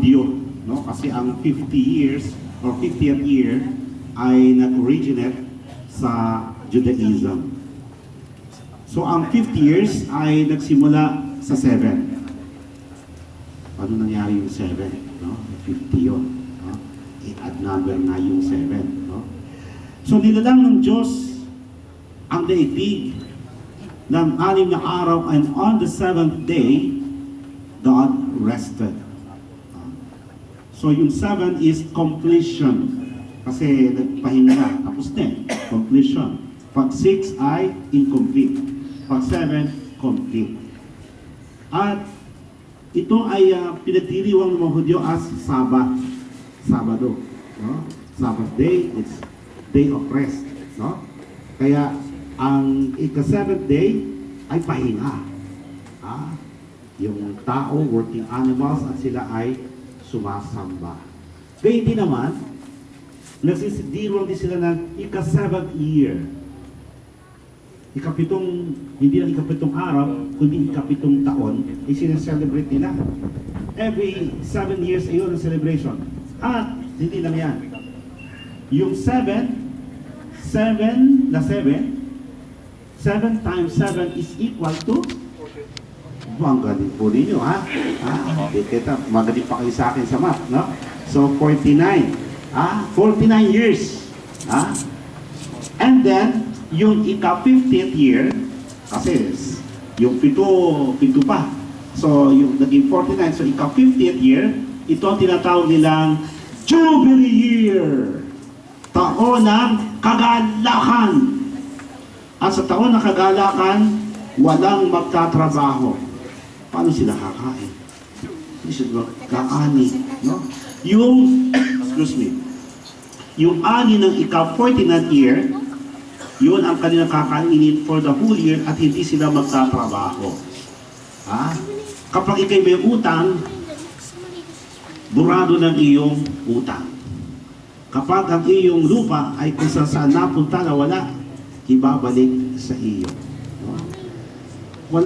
Hudyo, no? Kasi ang 50 years or 50th year ay nag-originate sa Judaism. So ang 50 years ay nagsimula sa 7. Ano nangyari yung 7? No? 50 yun. No? I-add number na yung 7. No? So nilalang ng Diyos ang daigdig ng 6 na araw, and on the 7th day, God rested. So yung 7 is completion. Kasi nagpahinga na, tapos din, completion. Pag 6 ay incomplete. Pag 7, complete. At ito ay pinagdiriwang ng mga Hudyo as Sabbath. Sabado. No? Sabbath day, it's day of rest. No? Kaya ang ika-7th day ay pahinga. Yung tao, working animals, at sila ay sumasamba. Gayun din naman, nagsisidirwang din sila ng ika-7th year. Hindi lang ika-7 araw, kundi ika-7 taon, ay sinaselebrate nila. Every 7 years ay yun ang celebration. At, hindi lang yan. Yung 7 times 7 is equal to ang galing po ninyo, ha? Kita, magaling pa kayo sa akin sa math, no? So, 49. 49 years. And then, yung ika-50th year, kasi yung pito pa. So, yung naging 49, so ika-50th year, ito ang tinatawag nilang Jubilee Year. Taon ng kagalakan. At sa taon ng kagalakan, walang magtatrabaho. Paano sila kakain? Hindi sila kakaani, no? Yung ani ng ika-49th year, yun ang kanilang kakainin for the whole year at hindi sila magtatrabaho. Kapag ikay may utang, burado ng iyong utang. Kapag ang iyong lupa ay kung saan napunta na wala, ibabalik sa iyo.